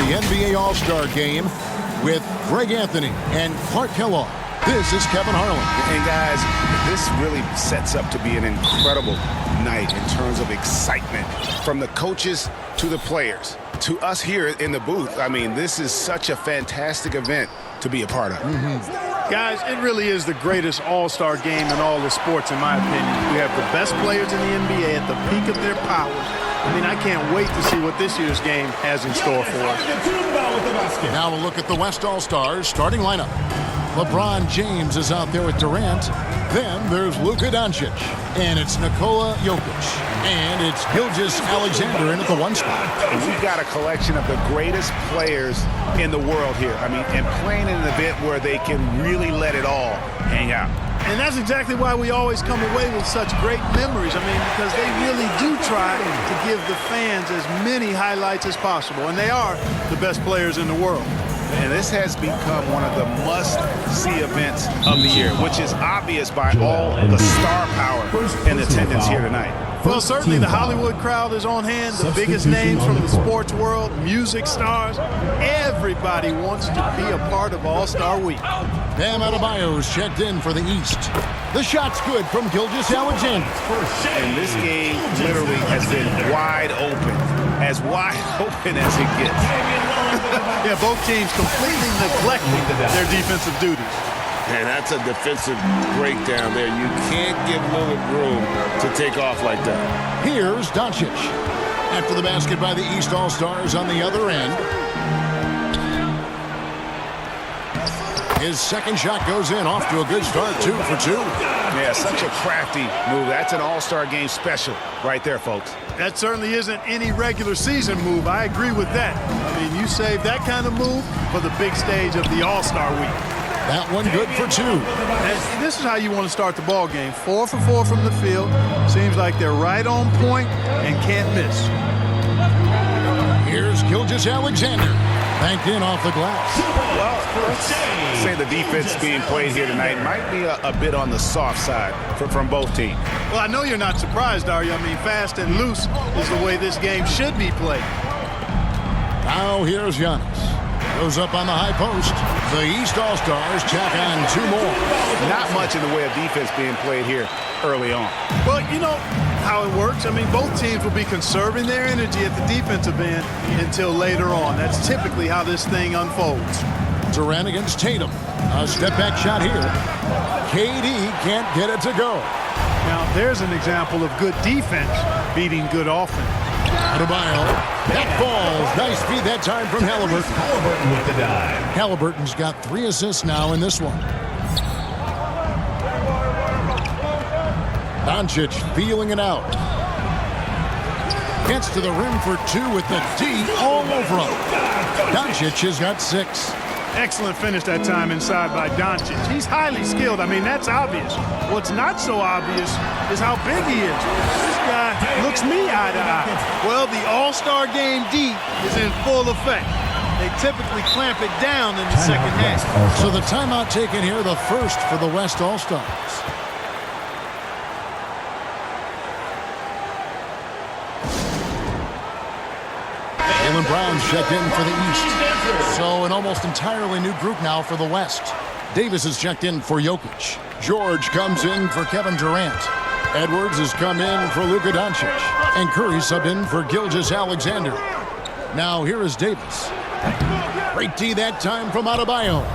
the NBA All-Star Game with Greg Anthony and Clark Kellogg. This is Kevin Harlan. And guys, this really sets up to be an incredible night in terms of excitement from the coaches to the players to us here in the booth. I mean, this is such a fantastic event to be a part of. Guys, it really is the greatest all-star game in all the sports, in my opinion. We have the best players in the NBA at the peak of their powers. I mean, I can't wait to see what this year's game has in store for us. Now we'll look at the West All-Stars starting lineup. LeBron James is out there with Durant. Then there's Luka Doncic. And it's Nikola Jokic. And it's Gilgeous-Alexander in at the 1 spot. And we've got a collection of the greatest players in the world here. I mean, and playing in an event where they can really let it all hang out. And that's exactly why we always come away with such great memories. I mean, because they really do try to give the fans as many highlights as possible. And they are the best players in the world. And this has become one of the must-see events of the year, which is obvious by all the star power in attendance here tonight. Well, certainly the Hollywood crowd is on hand, the biggest names from the sports world, music stars. Everybody wants to be a part of All-Star Week. Bam Adebayo's checked in for the East. The shot's good from Gilgeous-Alexander. And this game literally has been wide open as it gets. Yeah, both teams completely neglecting their defensive duties. And that's a defensive breakdown there. You can't give Lillard room to take off like that. Here's Doncic. After the basket by the East All-Stars on the other end. His second shot goes in, off to a good start, 2 for 2. Yeah, such a crafty move. That's an All-Star Game special right there, folks. That certainly isn't any regular season move. I agree with that. I mean, you save that kind of move for the big stage of the All-Star Week. That one good for 2. And this is how you want to start the ball game. 4 for 4 from the field. Seems like they're right on point and can't miss. Here's Gilgeous-Alexander. Banked in off the glass. Well, let's say the defense being played here tonight might be a bit on the soft side from both teams. Well, I know you're not surprised, are you? I mean, fast and loose is the way this game should be played. Now here's Giannis. Goes up on the high post. The East All-Stars check on 2 more. Not much in the way of defense being played here early on. Well, you know how it works. I mean, both teams will be conserving their energy at the defensive end until later on. That's typically how this thing unfolds. Durant against Tatum. A step-back shot here. KD can't get it to go. Now, there's an example of good defense beating good offense. Adebayo. That falls. Nice feed that time from Halliburton. Halliburton with the dive. Halliburton's got 3 assists now in this one. Doncic feeling it out. Gets to the rim for 2 with the D all over him. Doncic has got 6. Excellent finish that time inside by Doncic. He's highly skilled. I mean, that's obvious. What's not so obvious is how big he is. This guy looks me eye to eye. Well, the All-Star Game D is in full effect. They typically clamp it down in the second half. So the timeout taken here, the first for the West All-Stars. Jaylen Brown's checked in for the East. So an almost entirely new group now for the West. Davis is checked in for Jokic. George comes in for Kevin Durant. Edwards has come in for Luka Doncic. And Curry subbed in for Gilgeous-Alexander. Now here is Davis. Great D that time from Adebayo.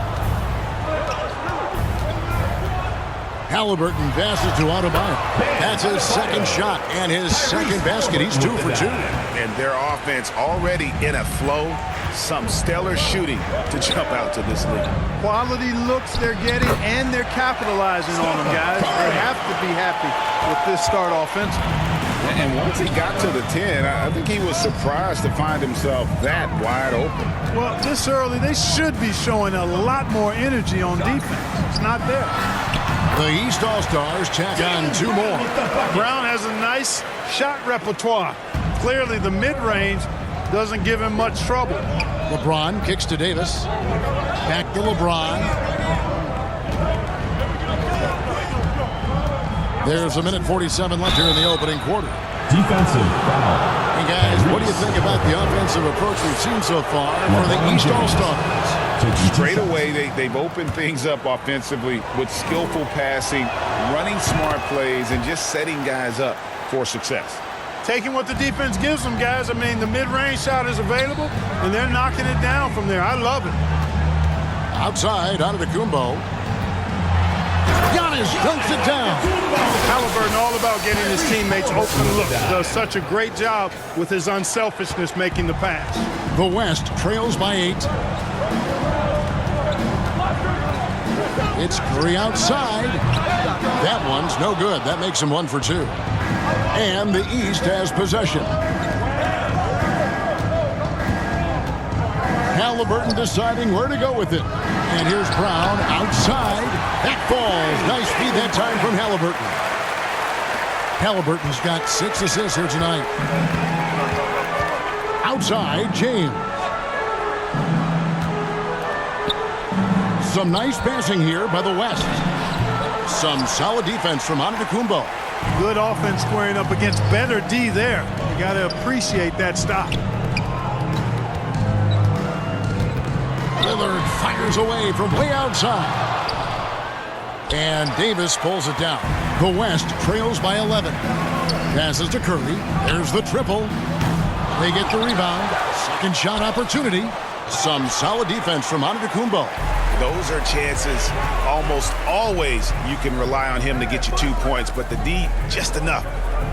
Halliburton passes to Adebayo. That's his second shot and his second basket. He's 2 for 2. And their offense already in a flow. Some stellar shooting to jump out to this league. Quality looks they're getting, and they're capitalizing on them, guys. They have to be happy with this start offensively. And once he got to the 10, I think he was surprised to find himself that wide open. Well, this early, they should be showing a lot more energy on defense. It's not there. The East All-Stars check on 2 more. Brown has a nice shot repertoire. Clearly, the mid-range doesn't give him much trouble. LeBron kicks to Davis. Back to LeBron. There's a minute 47 left here in the opening quarter. Defensive foul. Hey guys, what do you think about the offensive approach we've seen so far for the East All-Stars? Straight away, they've opened things up offensively with skillful passing, running smart plays, and just setting guys up for success. Taking what the defense gives them, guys. I mean, the mid-range shot is available, and they're knocking it down from there. I love it. Outside, Antetokounmpo. Giannis dunks it down. Halliburton all about getting his teammates open looks. Does such a great job with his unselfishness making the pass. The West trails by 8. It's Curry outside. That one's no good. That makes him 1 for 2. And the East has possession. Halliburton deciding where to go with it. And here's Brown outside. That falls. Nice feed that time from Halliburton. Halliburton's got 6 assists here tonight. Outside, James. Some nice passing here by the West. Some solid defense from Antetokounmpo. Good offense squaring up against better D there. You got to appreciate that stop. Lillard fires away from way outside. And Davis pulls it down. The West trails by 11. Passes to Curry. There's the triple. They get the rebound. Second shot opportunity. Some solid defense from Antetokounmpo. Those are chances almost always you can rely on him to get you 2 points, but the D just enough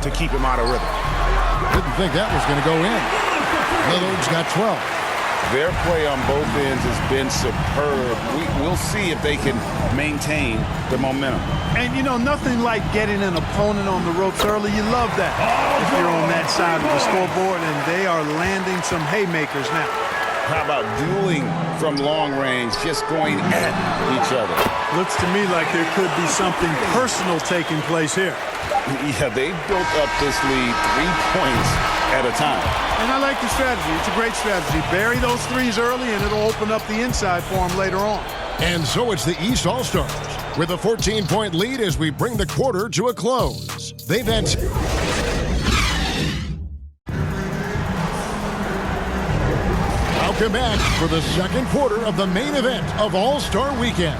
to keep him out of rhythm. Didn't think that was going to go in. Lillard's got 12. Their play on both ends has been superb. We'll see if they can maintain the momentum. And, you know, nothing like getting an opponent on the ropes early. You love that if you're on that side of the scoreboard, and they are landing some haymakers now. How about dueling from long range, just going at each other? Looks to me like there could be something personal taking place here. Yeah, they've built up this lead 3 points at a time. And I like the strategy. It's a great strategy. Bury those threes early, and it'll open up the inside for them later on. And so it's the East All-Stars with a 14-point lead as we bring the quarter to a close. They've had... Welcome back for the second quarter of the main event of All-Star Weekend.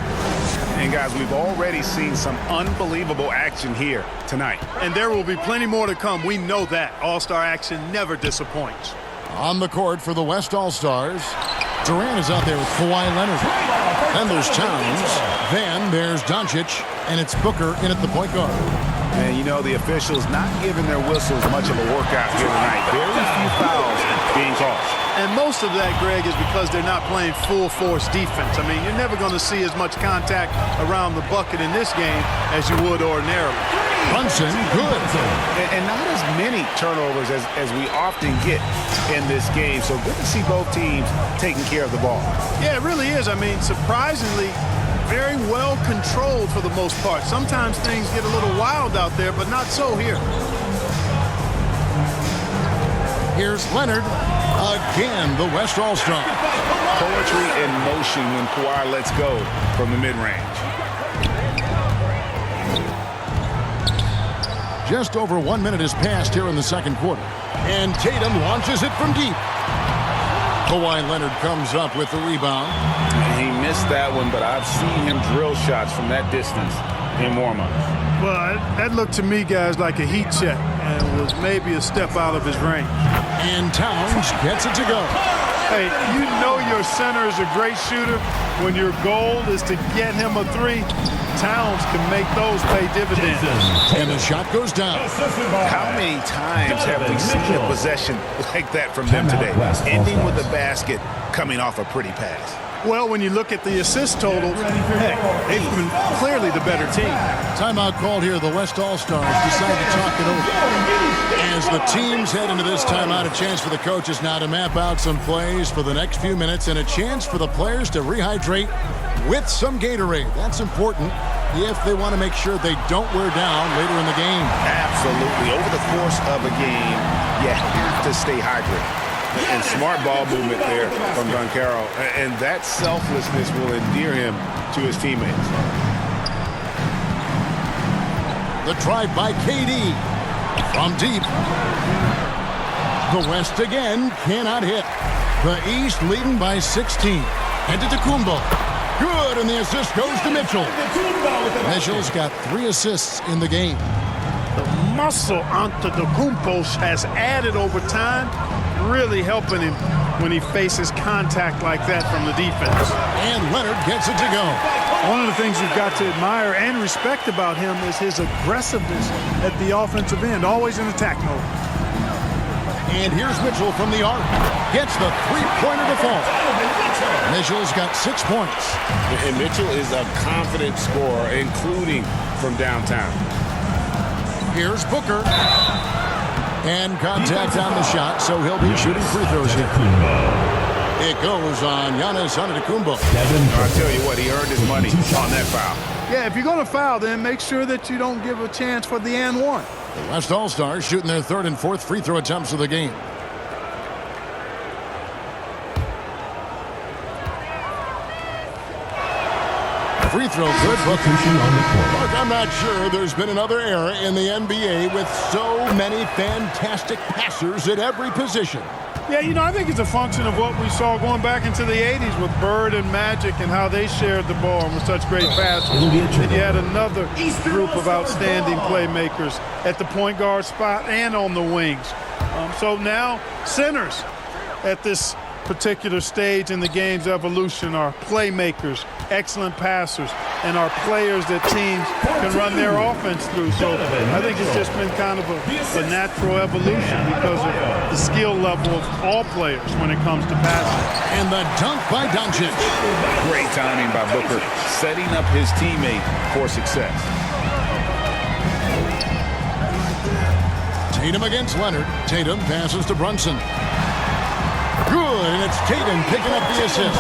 And guys, we've already seen some unbelievable action here tonight. And there will be plenty more to come. We know that. All-Star action never disappoints. On the court for the West All-Stars, Durant is out there with Kawhi Leonard. Then there's Towns. Then there's Doncic. And it's Booker in at the point guard. And you know, the officials not giving their whistles much of a workout here tonight. Very few fouls being called. And most of that, Greg, is because they're not playing full-force defense. I mean, you're never going to see as much contact around the bucket in this game as you would ordinarily. Brunson, good. And not as many turnovers as we often get in this game. So good to see both teams taking care of the ball. Yeah, it really is. I mean, surprisingly, very well controlled for the most part. Sometimes things get a little wild out there, but not so here. Here's Leonard. Again, the West All-Star. Poetry in motion when Kawhi lets go from the mid-range. Just over 1 minute has passed here in the second quarter. And Tatum launches it from deep. Kawhi Leonard comes up with the rebound. He missed that one, but I've seen him drill shots from that distance in warm-ups. Well, that looked to me, guys, like a heat check and was maybe a step out of his range. And Towns gets it to go. Hey, you know your center is a great shooter when your goal is to get him a three. Towns can make those pay dividends. And the shot goes down. How many times have we seen a possession like that from them today? Ending with a basket, coming off a pretty pass. Well, when you look at the assist total, heck, they've been clearly the better team. Timeout called here. The West All-Stars decide to talk it over. As the teams head into this timeout, a chance for the coaches now to map out some plays for the next few minutes and a chance for the players to rehydrate with some Gatorade. That's important if they want to make sure they don't wear down later in the game. Absolutely. Over the course of a game, you have to stay hydrated. And smart ball movement there from Doncaro. And that selflessness will endear him to his teammates. The drive by KD from deep. The West again cannot hit. The East leading by 16. And to Kumbo. Good, and the assist goes to Mitchell. Mitchell's got 3 assists in the game. The muscle Antetokounmpo has added over time, really helping him when he faces contact like that from the defense. And Leonard gets it to go. One of the things you've got to admire and respect about him is his aggressiveness at the offensive end, always in attack mode. And here's Mitchell from the arc. Gets the three-pointer to fall. Mitchell's got 6 points. And Mitchell is a confident scorer, including from downtown. Here's Booker. And contact on the shot, so he'll be shooting free throws here. It goes on Giannis Antetokounmpo. I'll tell you what, he earned his money on that foul. Yeah, if you're going to foul, then make sure that you don't give a chance for the and one. The West All-Stars shooting their 3rd and 4th free throw attempts of the game. Free throw good. Look, I'm not sure there's been another era in the NBA with so many fantastic passers at every position. Yeah, you know, I think it's a function of what we saw going back into the 80s with Bird and Magic and how they shared the ball and were such great passers. And you had another group of outstanding playmakers at the point guard spot and on the wings. So now centers at this particular stage in the game's evolution are playmakers, excellent passers, and are players that teams can run their offense through. So I think it's just been kind of a natural evolution because of the skill level of all players when it comes to passing. And the dunk by Doncic. Great timing by Booker, setting up his teammate for success. Tatum against Leonard. Tatum passes to Brunson. Good, and it's Tatum picking up the assist.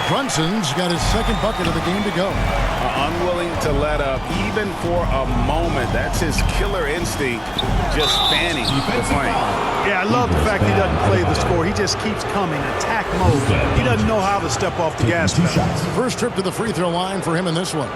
Brunson's got his 2nd bucket of the game to go. Unwilling to let up even for a moment. That's his killer instinct, just fanning the flame. Yeah, I love the fact he doesn't play the score. He just keeps coming, attack mode. He doesn't know how to step off the gas pedal. First trip to the free throw line for him in this one.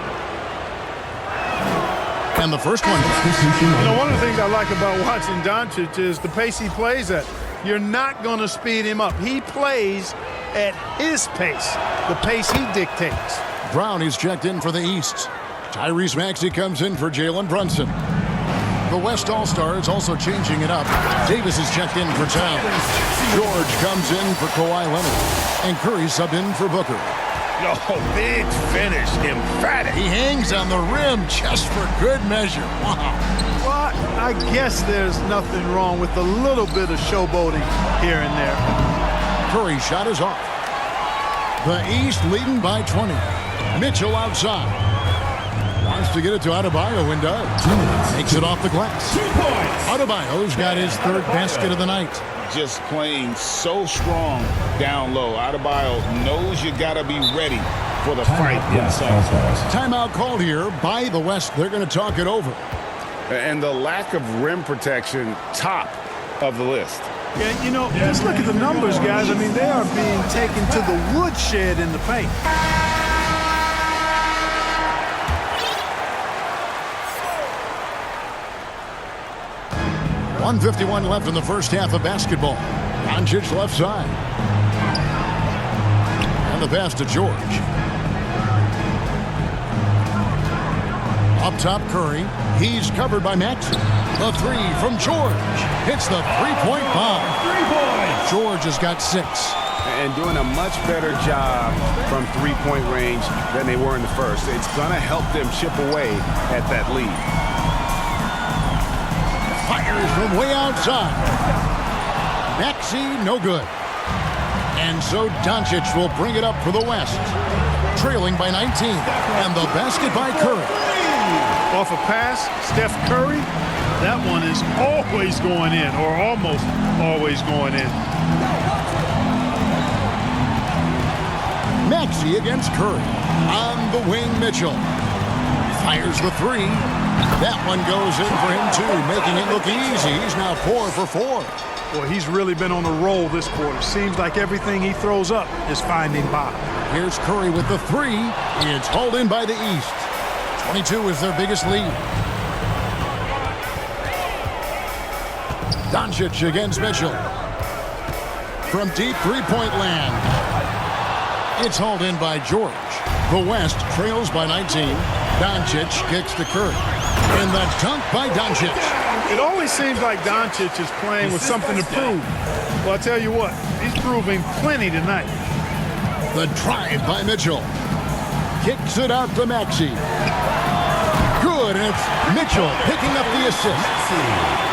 And the first one. You know, one of the things I like about watching Doncic is the pace he plays at. You're not going to speed him up. He plays at his pace, the pace he dictates. Brown is checked in for the East. Tyrese Maxey comes in for Jalen Brunson. The West All-Stars also changing it up. Davis is checked in for Towns. George comes in for Kawhi Leonard. And Curry subbed in for Booker. No, big finish, emphatic. He hangs on the rim just for good measure. Wow. Well, I guess there's nothing wrong with a little bit of showboating here and there. Curry shot is off. The East leading by 20. Mitchell outside. Wants to get it to Adebayo and does. Takes it off the glass. Adebayo's got his 3rd basket of the night. Just playing so strong down low. Adebayo knows you got to be ready for the fight inside. Timeout called here by the West. They're going to talk it over. And the lack of rim protection, top of the list. Yeah, you know, just look at the numbers, guys. I mean, they are being taken to the woodshed in the paint. .151 left in the first half of basketball. Doncic left side. And the pass to George. Up top, Curry. He's covered by Maxey. The 3 from George. Hits the 3-point bomb. George has got 6. And doing a much better job from 3-point range than they were in the first. It's going to help them chip away at that lead. Fires from way outside. Maxey, no good. And so Doncic will bring it up for the West. Trailing by 19. And the basket by Curry. Off a pass, Steph Curry, that one is always going in, or almost always going in. Maxey against Curry. On the wing, Mitchell. Fires the 3. That one goes in for him, too, making it look easy. He's now 4 for 4. Boy, he's really been on a roll this quarter. Seems like everything he throws up is finding bottom. Here's Curry with the 3. It's hauled in by the East. 22 is their biggest lead. Doncic against Mitchell. From deep three-point land. It's hauled in by George. The West trails by 19. Doncic kicks to Curry. And the dunk by Doncic. It always seems like Doncic is playing with something to prove. Well, I tell you what, he's proving plenty tonight. The drive by Mitchell. Kicks it out to Maxey. Good, and it's Mitchell picking up the assist.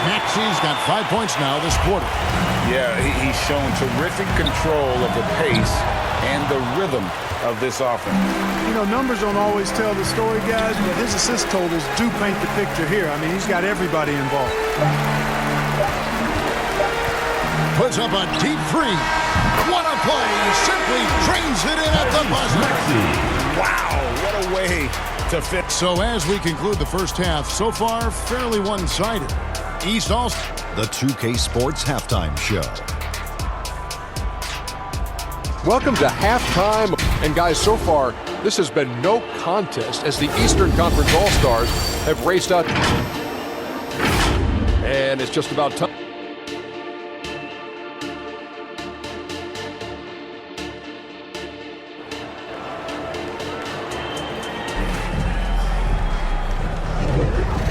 Maxey's got 5 points now this quarter. Yeah, he's shown terrific control of the pace and the rhythm of this offense. You know, numbers don't always tell the story, guys, but his assist totals do paint the picture here. I mean, he's got everybody involved. Puts up a deep three. What a play. Simply drains it in at the buzzer. Wow, what a way to fit. So as we conclude the first half, so far fairly one-sided. East All-Star. The 2K Sports Halftime Show. Welcome to halftime. And guys, so far, this has been no contest as the Eastern Conference All-Stars have raced out. And it's just about time.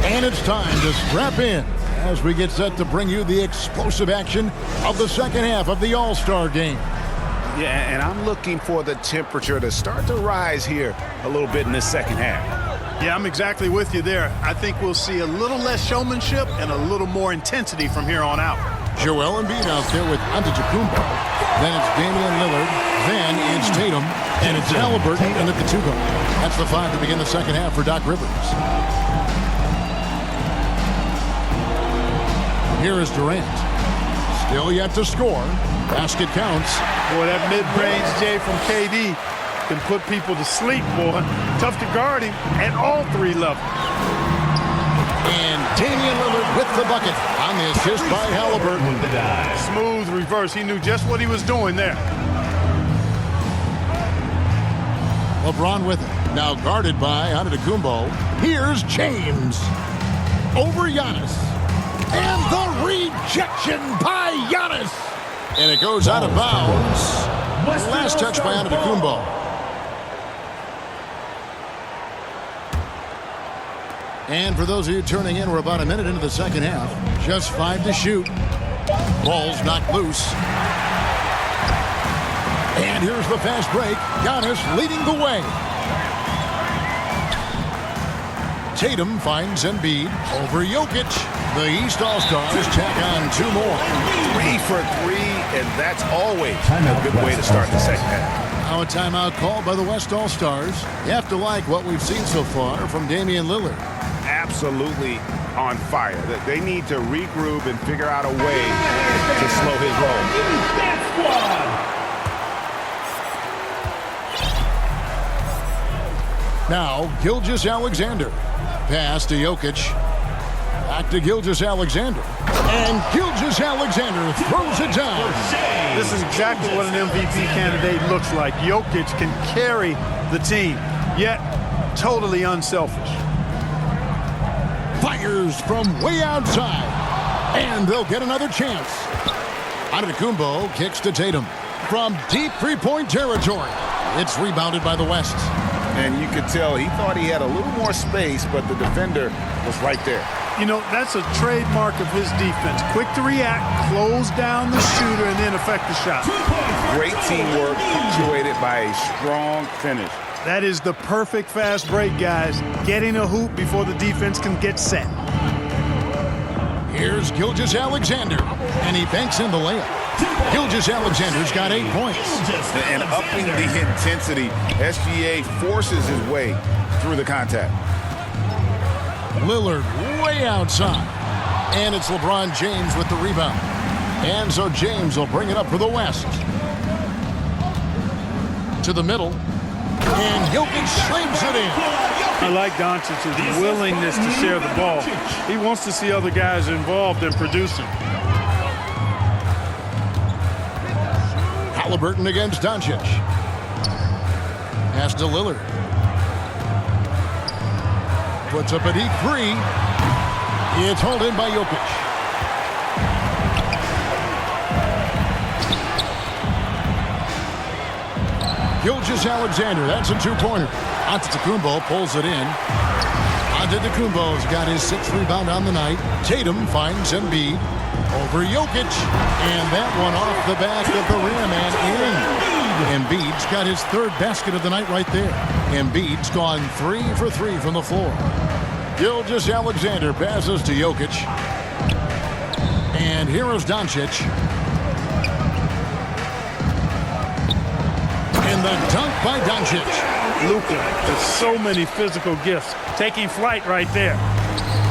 And it's time to strap in as we get set to bring you the explosive action of the second half of the All-Star game. Yeah, and I'm looking for the temperature to start to rise here a little bit in this second half. Yeah, I'm exactly with you there. I think we'll see a little less showmanship and a little more intensity from here on out. Joel Embiid out there with Antetokounmpo. Then it's Damian Lillard. Then it's Tatum. And it's Halliburton and at the two guard. That's the five to begin the second half for Doc Rivers. Here is Durant. Still yet to score. Basket counts. Boy, that mid-range J from KD can put people to sleep, boy. Tough to guard him at all three levels. And Damian Lillard with the bucket on the assist by Halliburton. Smooth reverse. He knew just what he was doing there. LeBron with it. Now guarded by Antetokounmpo. Here's James. Over Giannis. And the rejection by Giannis. And it goes out of bounds. Last touch by Antetokounmpo. And for those of you turning in, we're about a minute into the second half. Just 5 to shoot. Ball's knocked loose. And here's the fast break. Giannis leading the way. Tatum finds Embiid over Jokic. The East All-Stars tack on 2 more. 3 for 3, and that's always a good way to start the second half. Now a timeout called by the West All-Stars. You have to like what we've seen so far from Damian Lillard. Absolutely on fire. They need to regroup and figure out a way to slow his roll. Now Gilgeous-Alexander. Pass to Jokic. Back to Gilgeous-Alexander. And Gilgeous-Alexander throws it down. This is exactly what an MVP candidate looks like. Jokic can carry the team, yet totally unselfish. Fires from way outside. And they'll get another chance. Antetokounmpo kicks to Tatum. From deep three-point territory. It's rebounded by the West. And you could tell he thought he had a little more space, but the defender was right there. You know, that's a trademark of his defense. Quick to react, close down the shooter, and then affect the shot. Great teamwork punctuated by a strong finish. That is the perfect fast break, guys. Getting a hoop before the defense can get set. Here's Gilgeous-Alexander, and he banks in the layup. Gilgeous-Alexander's got 8 points. And upping the intensity, SGA forces his way through the contact. Lillard way outside. And it's LeBron James with the rebound. And so James will bring it up for the West. To the middle. And Jokic slams it in. I like Doncic's willingness to share the ball. He wants to see other guys involved in producing. Halliburton against Doncic. Pass to Lillard. Puts up a deep three. It's hauled in by Jokic. Gilgeous-Alexander, that's a two-pointer. Antetokounmpo pulls it in. Antetokounmpo's got his 6th rebound on the night. Tatum finds Embiid over Jokic. And that one off the back of the rim and in. Embiid's got his 3rd basket of the night right there. Embiid's gone 3 for 3 from the floor. Gilgeous-Alexander passes to Jokic. And here is Doncic. And the dunk by Doncic. Luka has so many physical gifts. Taking flight right there.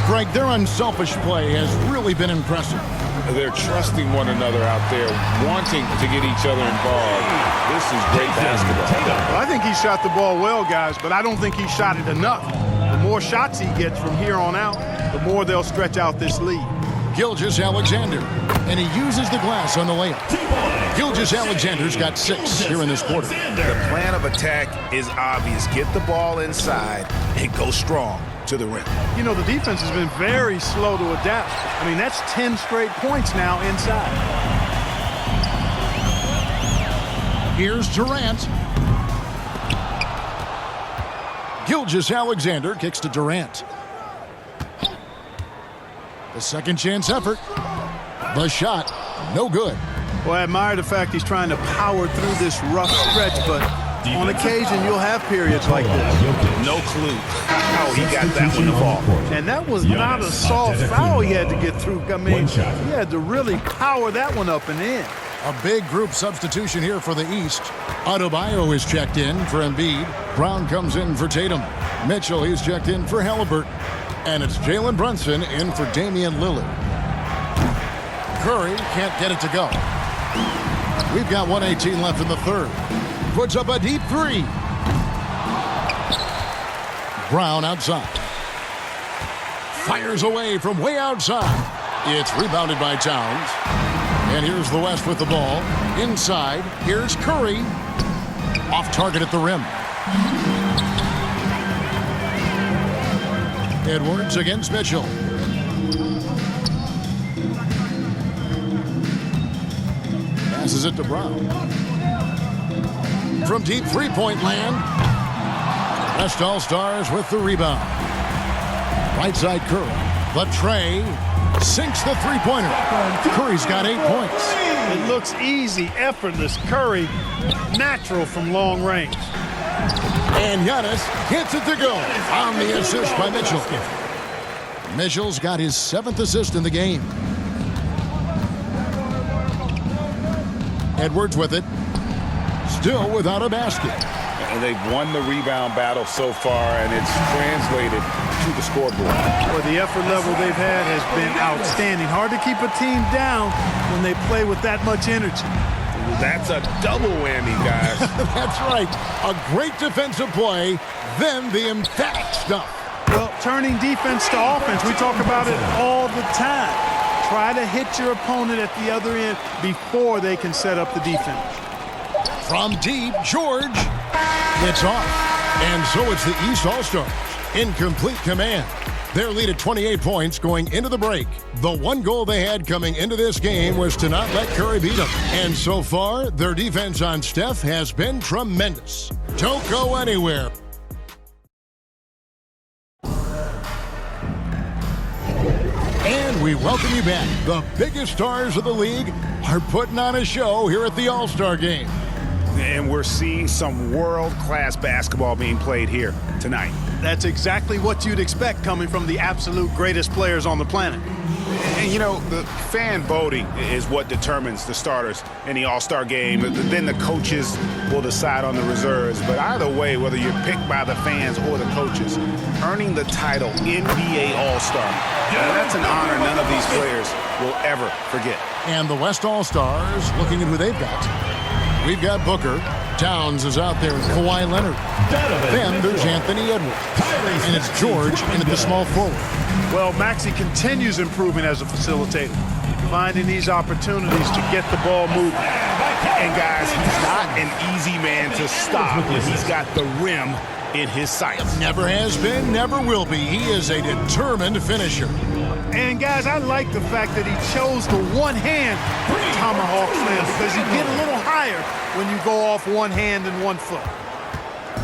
Greg, their unselfish play has really been impressive. They're trusting one another out there, wanting to get each other involved. This is great basketball. Well, I think he shot the ball well, guys, but I don't think he shot it enough. The more shots he gets from here on out, the more they'll stretch out this lead. Gilgeous-Alexander, and he uses the glass on the layup. Gilgeous-Alexander's got 6 here in this quarter. The plan of attack is obvious. Get the ball inside and go strong to the rim. You know, the defense has been very slow to adapt. I mean, that's 10 straight points now inside. Here's Durant. Gilgeous-Alexander kicks to Durant. The second chance effort. The shot, no good. Well, I admire the fact he's trying to power through this rough stretch, but on occasion you'll have periods like this. No clue how he got that one to fall. And that was not a soft foul he had to get through. I mean, he had to really power that one up and in. A big group substitution here for the East. Adebayo is checked in for Embiid. Brown comes in for Tatum. Mitchell, he's checked in for Halliburton. And it's Jalen Brunson in for Damian Lillard. Curry can't get it to go. We've got 1:18 left in the third. Puts up a deep 3. Brown outside. Fires away from way outside. It's rebounded by Towns. And here's the West with the ball. Inside, here's Curry. Off target at the rim. Edwards against Mitchell. Passes it to Brown. From deep three-point land. West All-Stars with the rebound. Right side Curry. The tray sinks the three-pointer. Curry's got 8 points. It looks easy, effortless. Curry, natural from long range. And Giannis gets it to go on the assist by Mitchell. Mitchell's got his 7th assist in the game. Edwards with it. Still without a basket. And they've won the rebound battle so far, and it's translated to the scoreboard. Well, the effort level they've had has been outstanding. Hard to keep a team down when they play with that much energy. That's a double whammy, guys. That's right. A great defensive play, then the emphatic stuff. Well, turning defense to offense, we talk about it all the time. Try to hit your opponent at the other end before they can set up the defense. From deep, George. It's off. And so it's the East All-Stars in complete command. Their lead at 28 points going into the break. The one goal they had coming into this game was to not let Curry beat them. And so far, their defense on Steph has been tremendous. Don't go anywhere. And we welcome you back. The biggest stars of the league are putting on a show here at the All-Star Game. And we're seeing some world-class basketball being played here tonight. That's exactly what you'd expect coming from the absolute greatest players on the planet. And, you know, the fan voting is what determines the starters in the All-Star Game. Then the coaches will decide on the reserves. But either way, whether you're picked by the fans or the coaches, earning the title NBA All-Star, that's an honor none of these players will ever forget. And the West All-Stars looking at who they've got. We've got Booker. Towns is out there with Kawhi Leonard. Then there's Anthony Edwards. And it's George in at the small forward. Well, Maxey continues improving as a facilitator, finding these opportunities to get the ball moving. And guys, he's not an easy man to stop. He's got the rim in his sights. Never has been, never will be. He is a determined finisher. And, guys, I like the fact that he chose the one-hand tomahawk slam because you get a little higher when you go off one hand and one foot.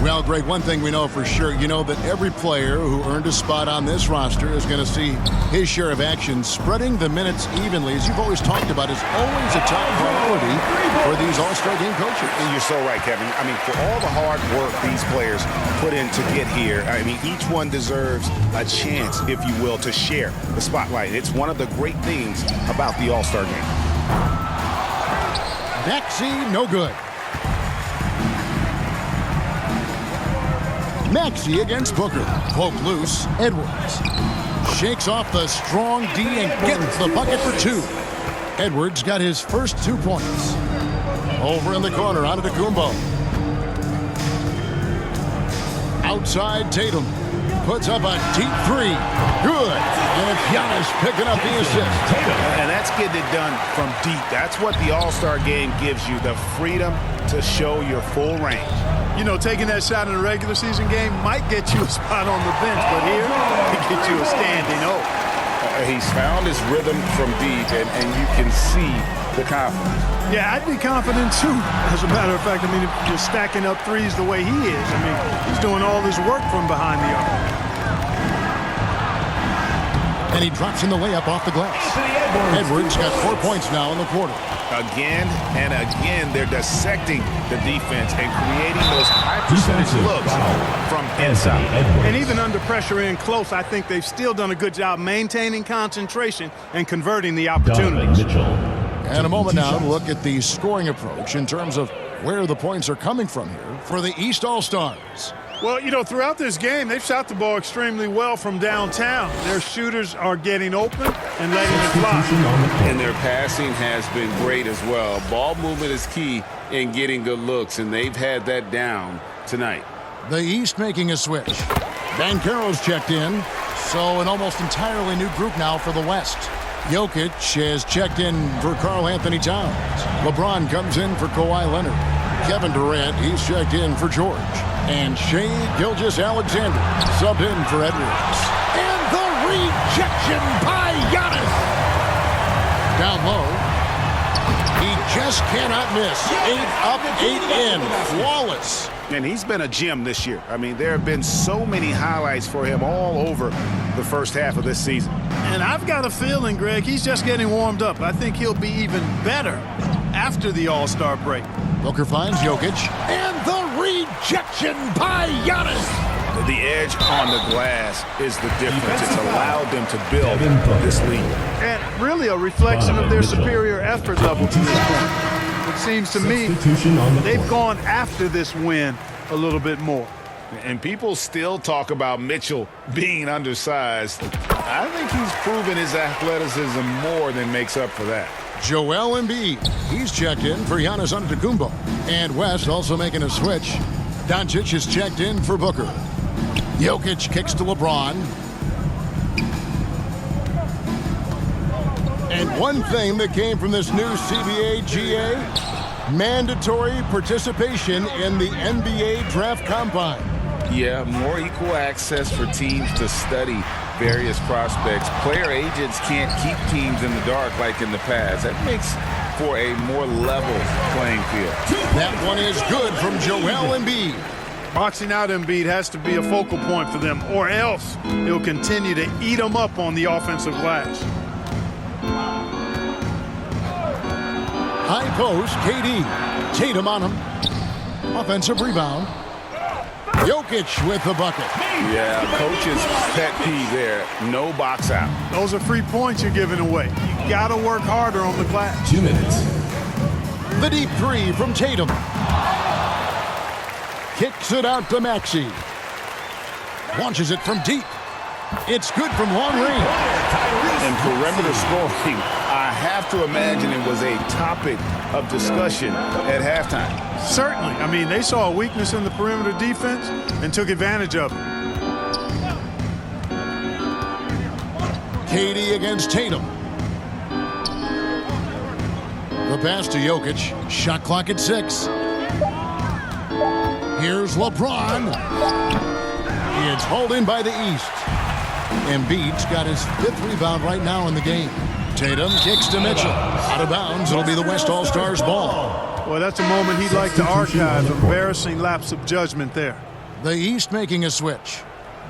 Well, Greg, one thing we know for sure, you know that every player who earned a spot on this roster is going to see his share of action. Spreading the minutes evenly, as you've always talked about, is always a top priority for these All-Star Game coaches. And you're so right, Kevin. I mean, for all the hard work these players put in to get here, I mean, each one deserves a chance, if you will, to share the spotlight. It's one of the great things about the All-Star Game. Maxey, no good. Maxey against Booker. Poke loose. Edwards shakes off the strong D and gets the bucket for two. Edwards got his first 2 points. Over in the corner, Antetokounmpo. Outside, Tatum puts up a deep three. Good. And Giannis picking up the assist. And that's getting it done from deep. That's what the All-Star Game gives you, the freedom to show your full range. You know, taking that shot in a regular season game might get you a spot on the bench, but here, it gets you a standing O. He's found his rhythm from deep, and you can see the confidence. Yeah, I'd be confident, too. As a matter of fact, I mean, if you're stacking up threes the way he is, I mean, he's doing all this work from behind the arc. And he drops in the layup off the glass. Edwards got 4 points now in the quarter. Again and again, they're dissecting the defense and creating those high-percentage looks from inside. And even under pressure in close, I think they've still done a good job maintaining concentration and converting the opportunities. And a moment now to look at the scoring approach in terms of where the points are coming from here for the East All-Stars. Well, you know, throughout this game, they've shot the ball extremely well from downtown. Their shooters are getting open and letting it fly. And their passing has been great as well. Ball movement is key in getting good looks, and they've had that down tonight. The East making a switch. Banchero's checked in, so an almost entirely new group now for the West. Jokic has checked in for Karl Anthony Towns. LeBron comes in for Kawhi Leonard. Kevin Durant, he's checked in for George. And Shai Gilgeous-Alexander subbed in for Edwards. And the rejection by Giannis. Down low. He just cannot miss. 8 up, 8 in. Flawless. And he's been a gem this year. I mean, there have been so many highlights for him all over the first half of this season. And I've got a feeling, Greg, he's just getting warmed up. I think he'll be even better after the All-Star break. Booker finds Jokic. And the rejection by Giannis. The edge on the glass is the difference. It's allowed them to build this lead. And really a reflection of their superior effort level to this point. It seems to me they've gone after this win a little bit more. And people still talk about Mitchell being undersized. I think he's proven his athleticism more than makes up for that. Joel Embiid, he's checked in for Giannis Antetokounmpo. And West also making a switch. Doncic is checked in for Booker. Jokic kicks to LeBron. And one thing that came from this new CBA GA, mandatory participation in the NBA Draft Combine. Yeah, more equal access for teams to study various prospects. Player agents can't keep teams in the dark like in the past. That makes for a more level playing field. That one is good from Joel Embiid. Boxing out Embiid has to be a focal point for them, or else he'll continue to eat them up on the offensive glass. High post, KD. Tatum on him. Offensive rebound. Jokic with the bucket. Yeah, coach's pet peeve there. No box out. Those are free points you're giving away. You got to work harder on the glass. 2 minutes. The deep three from Tatum. Kicks it out to Maxey. Launches it from deep. It's good from long range. And perimeter scoring, I have to imagine it was a topic of discussion at halftime. Certainly. I mean, they saw a weakness in the perimeter defense and took advantage of it. KD against Tatum. The pass to Jokic. Shot clock at 6. Here's LeBron. It's hauled in by the East. Embiid's got his 5th rebound right now in the game. Tatum kicks to Mitchell. Out of bounds. It'll be the West All-Stars ball. Well, that's a moment he'd like to archive. Embarrassing lapse of judgment there. The East making a switch.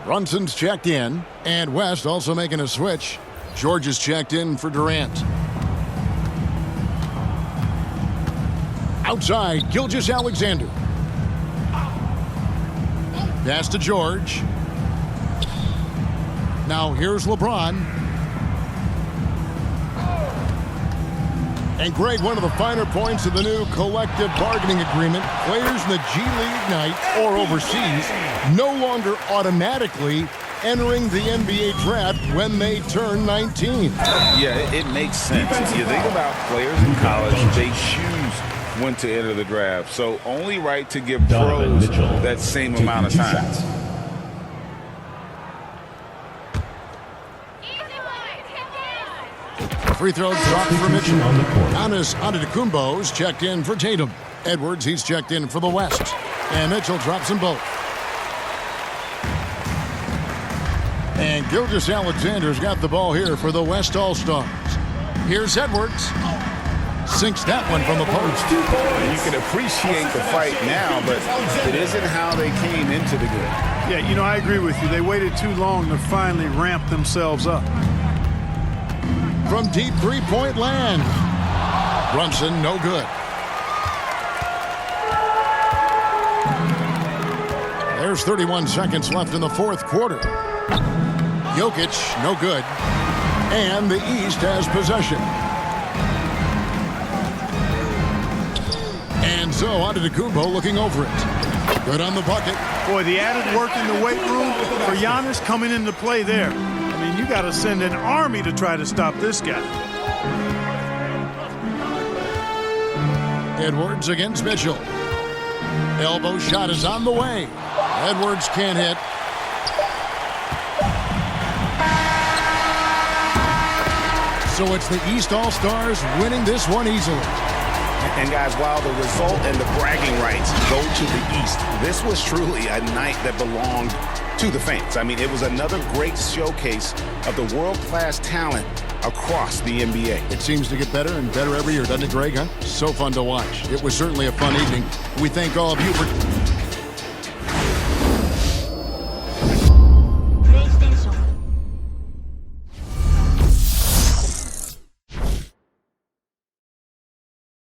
Brunson's checked in. And West also making a switch. George is checked in for Durant. Outside, Gilgeous-Alexander. Pass to George. Now here's LeBron. And Greg, one of the finer points of the new collective bargaining agreement, players in the G League night or overseas no longer automatically entering the NBA draft when they turn 19. Yeah, it makes sense. If you think about players in college, they choose when to enter the draft. So only right to give pros that same amount of time. Free throw dropped for Mitchell. Giannis Antetokounmpo's checked in for Tatum. Edwards, he's checked in for the West. And Mitchell drops them both. And Gilgeous-Alexander's got the ball here for the West All-Stars. Here's Edwards. Sinks that one from the post. You can appreciate the fight now, but it isn't how they came into the game. Yeah, you know, I agree with you. They waited too long to finally ramp themselves up. From deep three-point land. Brunson, no good. There's 31 seconds left in the 4th quarter. Jokic, no good. And the East has possession. And so Antetokounmpo looking over it. Good on the bucket. Boy, the added work in the weight room for Giannis coming into play there. I mean, you got to send an army to try to stop this guy. Edwards against Mitchell. Elbow shot is on the way. Edwards can't hit. So it's the East All-Stars winning this one easily. And guys, while the result and the bragging rights go to the East, this was truly a night that belonged to the fans. I mean, it was another great showcase of the world-class talent across the NBA. It seems to get better and better every year, doesn't it, Greg? Huh? So fun to watch. It was certainly a fun evening. We thank all of you for...